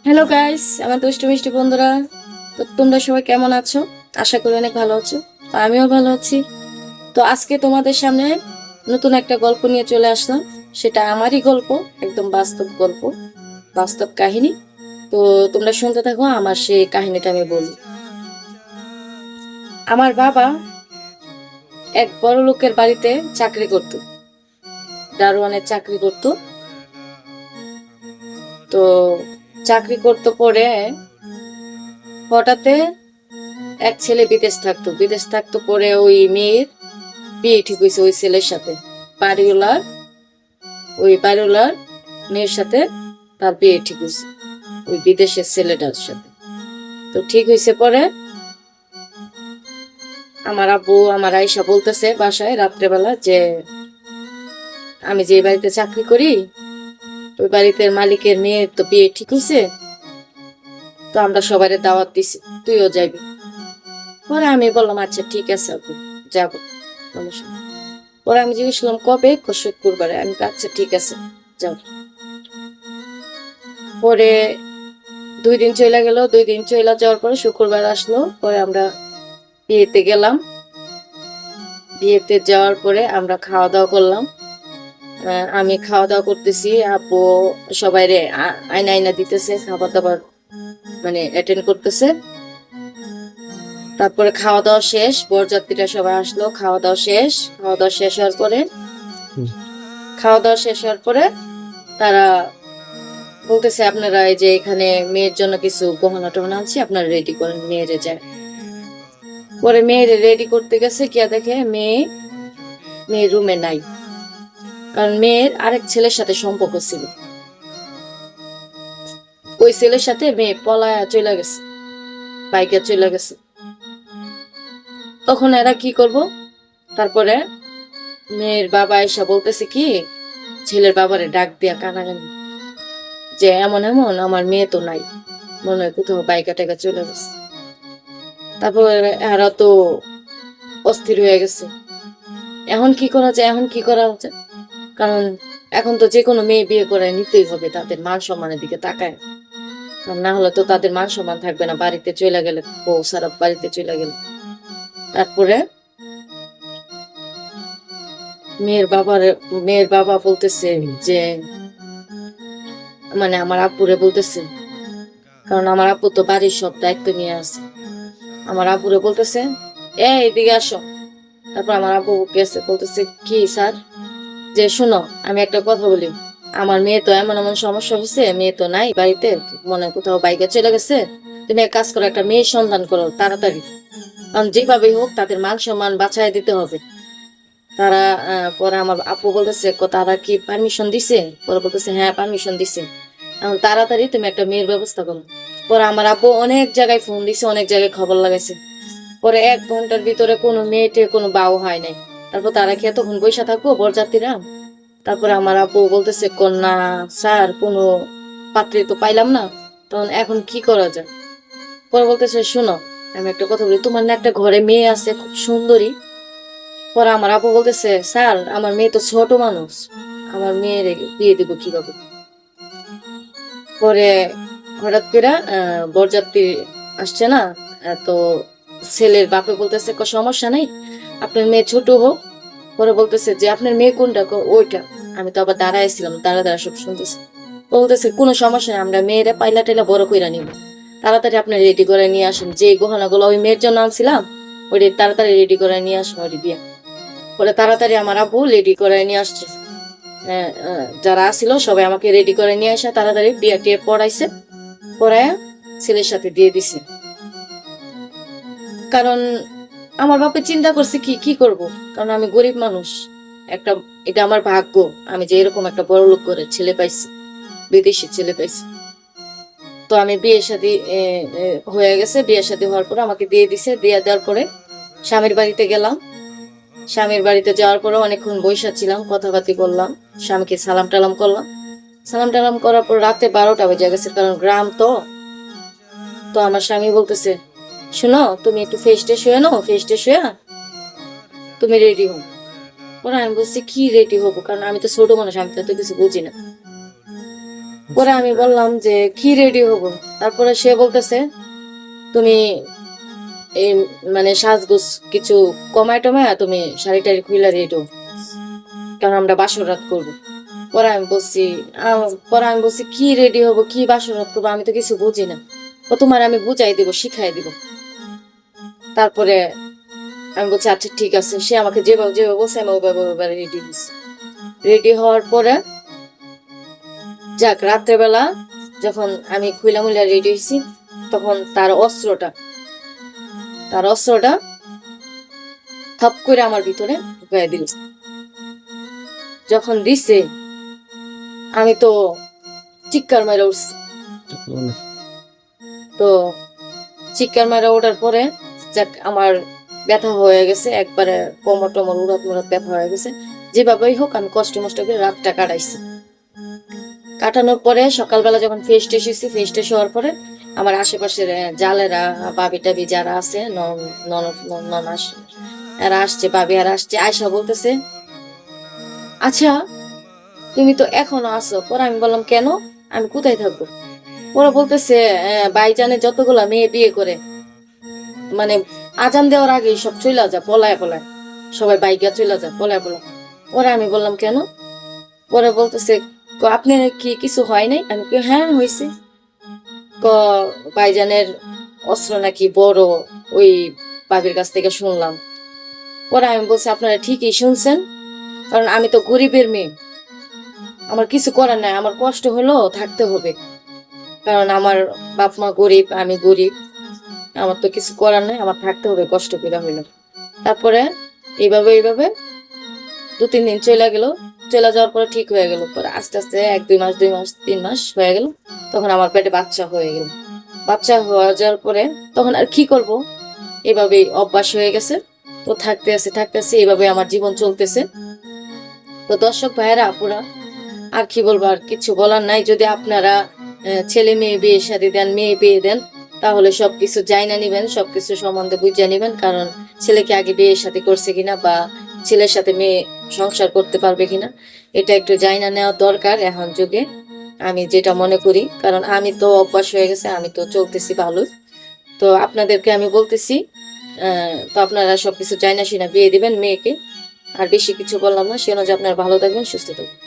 Hello guys, আমার দুষ্টু মিষ্টি বন্ধুরা। তো তোমরা সবাই কেমন আছো? আশা করি অনেক ভালো আছো। তো আমিও ভালো আছি। তো আজকে তোমাদের সামনে নতুন একটা গল্প নিয়ে চলে আসলাম। সেটা আমারই গল্প, একদম বাস্তব গল্প, বাস্তব কাহিনী। তো তোমরা শুনতে থাকো, আমার সেই কাহিনীটা আমি বলি। আমার বাবা এক বড় লোকের বাড়িতে চাকরি করত, দারোয়ানের চাকরি করত। তো চাকরি করতে পরে হঠাৎ এক ছেলে বিদেশ থাকতো পরে ওই মেয়ের বিয়ে ঠিক হয়েছে ওই ছেলের সাথে। বাড়িওয়ালার বাড়িওয়ালার মেয়ের সাথে তার বিয়ে ঠিক হয়েছে ওই বিদেশের ছেলেটার সাথে। তো ঠিক হয়েছে পরে আমার আব্বু আমার আয়সা বলতেছে বাসায় রাত্রেবেলা যে আমি যে বাড়িতে চাকরি করি ওই বাড়িতে মালিকের মেয়ের তো বিয়ে ঠিক হয়েছে, তো আমরা সবাই দাওয়াত দিছি, তুইও যাবি। পরে আমি বললাম আচ্ছা ঠিক আছে আব্বু, যাবো, সমস্যা নেই। পরে আমি জিজ্ঞেস করলাম কবে? শুক্রবারে। আমি বললাম, আচ্ছা ঠিক আছে, যাও। পরে 2 দিন চলে গেল, 2 দিন চলে যাওয়ার পরে শুক্রবার আসলো, পরে আমরা বিয়েতে গেলাম। বিয়েতে যাওয়ার পরে আমরা খাওয়া দাওয়া করলাম। আমি খাওয়া দাওয়া করতেছি, আপু সবাই রে আয়না আয়না দিতেছে, খাবার দাবার মানে অ্যাটেন্ড করতেছে। তারপরে খাওয়া দাওয়া শেষ, বরযাত্রীরা সবাই আসলো, খাওয়া দাওয়া শেষ হওয়ার পরে তারা বলতেছে আপনারা এই যে এখানে মেয়ের জন্য কিছু গহনা টহনা আনছি, আপনারা রেডি করেন, মেয়েরে যায়। পরে মেয়েরে রেডি করতে গেছে, কিয়া দেখে মেয়ের রুমে নাই। কারণ মেয়ের আরেক ছেলের সাথে সম্পর্ক ছিল, ওই ছেলের সাথে মেয়ে পলায়া চলে গেছে, বাইকে চলে গেছে। তখন এরা কি করব? তারপরে মেয়ের বাবা এসে বলতেছে কি, ছেলের বাবারে ডাক দিয়া কানাকানি যে এমন এমন আমার মেয়ে তো নাই, মনে হয় কোথাও বাইকা টাইকা চলে গেছে। তারপর এরা তো অস্থির হয়ে গেছে, এখন কি করা যায়, কারণ এখন তো যে কোনো মেয়ে বিয়ে করে নিতেই হবে, তাদের মান সম্মানের দিকে তাকায়, আর না হলে তো তাদের মান সম্মান থাকবে না বাড়িতে চলে গেলে, বউ সারা বাড়িতে চলে গেলে। তারপরে মেয়ের বাবা বলতেছে যে মানে আমার আব্বুরে বলতেছে, কারণ আমার আব্বু তো বাড়ির সব দায়িত্ব নিয়ে আছে। আমার আব্বুরে বলতেছে এদিকে আসো। তারপর আমার আব্বু গেছে, বলতেছে কি স্যার, যে শুনো আমি একটা কথা বলি, আমার মেয়ে তো এমন এমন সমস্যা হয়েছে, মেয়ে তো নাই বাড়িতে, মনে হয় কোথাও বাইকে চলে গেছে। তুমি এক কাজ করো, একটা মেয়ের সন্ধান করো তাড়াতাড়ি, কারণ যেভাবেই হোক তাদের মান সম্মান বাঁচায় দিতে হবে। তারা পরে আমার আপু বলতেছে তারা কি পারমিশন দিছে? পরে বলতেছে হ্যাঁ পারমিশন দিছে, এখন তাড়াতাড়ি তুমি একটা মেয়ের ব্যবস্থা করো। পরে আমার আপু অনেক জায়গায় ফোন দিছে, অনেক জায়গায় খবর লাগাইছে। পরে 1 ঘন্টার ভিতরে কোনো মেয়েটে কোনো বাউ হয় নাই। তারপর তারা কি এতক্ষণ বৈশা থাকবো বরযাত্রীরা? তারপরে আমার আপু বলতেছে কন্যা স্যার, কোনো পাত্রী তো পাইলাম না, তখন এখন কি করা যায়? পরে বলতেছে শোনো আমি একটা কথা বলি, তোমার না একটা ঘরে মেয়ে আছে খুব সুন্দরী? পরে আমার আপু বলতেছে স্যার আমার মেয়ে তো ছোট মানুষ, আমার মেয়ের বিয়ে দিব কিভাবে? পরে হঠাৎ করে বরযাত্রী আসছে না, তো ছেলের বাপে বলতেছে সমস্যা নাই, আপনার মেয়ে ছোট হোক। পরে বলতেছে যে আপনার মেয়ে কোনটা? ওইটা। আমি তো আবার দাঁড়াইছিলাম, দাঁড়া সব শুনতেছি। বলতেছে কোনো সমস্যা নেই, আমরা মেয়েরা পাইলা টাইলা বড় কইরা নিব, তাড়াতাড়ি আপনি রেডি করে নিয়ে আসেন, যে গহনাগুলো ওই মেয়ের জন্য আনছিলাম ওইটা তাড়াতাড়ি রেডি করে নিয়ে আসেন ওই বিয়ে। পরে তাড়াতাড়ি আমার আব্বু রেডি করে নিয়ে আসছে। যারা আসছিল সবাই আমাকে রেডি করে নিয়ে আসা, তাড়াতাড়ি বিয়ে টিয়ে পড়াইছে, পড়ায় ছেলের সাথে দিয়ে দিছে। কারণ আমার বাপে চিন্তা করছে কি কি করব, কারণ আমি গরিব মানুষ, একটা এটা আমার ভাগ্য, আমি যে এরকম একটা বড় লোক করে ছেলে পাইছি, বিদেশি ছেলে পাইছি। তো আমি বিয়ে শাদী হয়ে গেছে, বিয়ে শাদী হওয়ার পরে আমাকে দিয়ে দিছে, দিয়ে দেওয়ার পরে স্বামীর বাড়িতে গেলাম। স্বামীর বাড়িতে যাওয়ার পরে অনেকক্ষণ বইসা ছিলাম, কথাবার্তি করলাম, স্বামীকে সালাম টালাম করলাম। সালাম টালাম করার পর রাতে 12টা বেজে গেছে, কারণ গ্রাম তো। তো আমার স্বামী বলতেছে শুনো তুমি একটু ফ্রেশ ট্রেশ হয়ে নাও, ফ্রেশ ট্রেশ হয়ে তুমি রেডি হো। পরে আমি বলছি কি রেডি হবো, কারণ আমি তো ছোট মানুষ, আমি তো এত কিছু বুঝি না। পরে আমি বললাম যে কি রেডি হব। তারপরে সে বলতেছে তুমি এই মানে সাজগোজ কিছু কমায় টমায় তুমি শাড়ি টাড়ি খুইলা রেডি, কারণ আমরা বাসর রাত করবো। পরে আমি বলছি কি রেডি হবো, কি বাসর রাত করবো, আমি তো কিছু বুঝি না। ও তোমার আমি বুঝাই দিব, শিখাই দিব। তারপরে আমি বলছি আচ্ছা ঠিক আছে। সে আমাকে যেভাবে যেভাবে বলছে আমি ওইভাবে রেডি হয়েছি। রেডি হওয়ার পরে যাক, রাত্রেবেলা যখন আমি খুইলা মুইলা রেডি হয়েছি, তখন তার অস্ত্রটা থপ করে আমার ভিতরে ঢুকাই দিল। যখন দিছে আমি তো চিৎকার মেরে উঠছি। তো চিৎকার মেরে ওঠার পরে যাক আমার ব্যথা হয়ে গেছে, একবারে কোমর টমর উড়াত মুড়াত ব্যথা হয়ে গেছে। যেভাবেই হোক আমি কষ্ট মষ্ট করে রাতটা কাটাইছি। কাটানোর পরে সকালবেলা যখন ফ্রেশ টেশ হয়েছি, ফ্রেশ টেশ হওয়ার পরে আমার আশেপাশের জালেরা বাবি টাবি যারা আছে ননাস এরা আসছে, বাবি এরা আসছে, আয়সা বলতেছে আচ্ছা তুমি তো এখনো আসো। পরে আমি বললাম কেন, আমি কোথায় থাকবো? ওরা বলতেছে বাইজানে যতগুলা মেয়ে বিয়ে করে মানে আজান দেওয়ার আগে সব চলে যা, পলায় পলায় সবাই বাইকে চলে যা, পলায় পলায়। ওরা আমি বললাম কেন? পরে বলতেছে আপনি কি কিছু হয় নাই? আমি কি হ্যাঁ হয়েছে। ক বাইজানের অস্ত্র নাকি বড়, ওই বাবির কাছ থেকে শুনলাম। পরে আমি বলছি আপনারা ঠিকই শুনছেন, কারণ আমি তো গরিবের মেয়ে, আমার কিছু করার নাই, আমার কষ্ট হলো থাকতে হবে, কারণ আমার বাপ মা গরিব, আমি গরিব, আমার তো কিছু করার নাই, আমার থাকতে হবে কষ্ট করে হইলো। তারপরে এইভাবে 2-3 দিন চলে গেল। চলে যাওয়ার পরে ঠিক হয়ে গেল। পরে আস্তে আস্তে 1-2 মাস 2 মাস 3 মাস হয়ে গেল। তখন আমার পেটে বাচ্চা হয়ে গেল। বাচ্চা হয়ে যাওয়ার পরে তখন আর কি করব, এভাবেই অভ্যাস হয়ে গেছে। তো থাকতে আছে এইভাবে আমার জীবন চলতেছে। তো দর্শক ভাইয়েরা আপুরা, আর কি বলবো, আর কিছু বলার নাই। যদি আপনারা ছেলে মেয়ে বিয়ে শাদী দেন, মেয়ে বিয়ে দেন, তাহলে সবকিছু জাইনা নিবেন, সবকিছু সম্বন্ধে বুঝে নিবেন। কারণ ছেলেকে আগে বিয়ে শাদী করছে কিনা বা ছেলের সাথে মেয়ে সংসার করতে পারবে কিনা, এটা একটু জাইনা নেওয়া দরকার এখন যুগে, আমি যেটা মনে করি। কারণ আমি তো অভ্যাস হয়ে গেছে, আমি তো চলতেছি ভালো। তো আপনাদেরকে আমি বলতেছি তো আপনারা সবকিছু জাইনা শুনা বিয়ে দিবেন মেয়েকে। আর বেশি কিছু বললাম না। সে অনুযায়ী আপনারা ভালো থাকবেন, সুস্থ থাকবেন।